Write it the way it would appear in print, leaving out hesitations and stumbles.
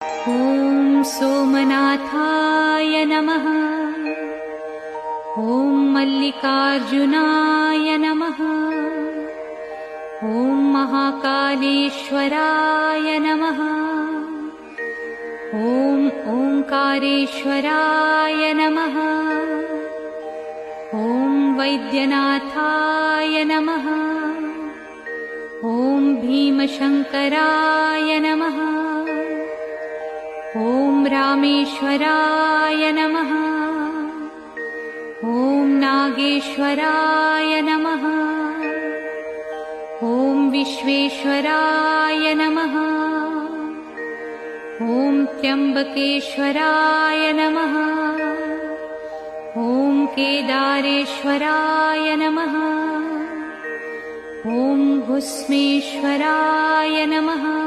ॐ सोमनाथाय नमः। ॐ मल्लिकार्जुनाय नमः। ॐ महाकालेश्वराय नमः। ॐ ओंकारेश्वराय नमः। ॐ वैद्यनाथाय नमः। ॐ भीमशंकराय नमः। ॐ रामेश्वराय नमः। ॐ नागेश्वराय नमः। ॐ विश्वेश्वराय नमः। ॐ त्र्यंबकेश्वराय नमः। ॐ केदारेश्वराय नमः। ॐ भुस्मेश्वराय नमः।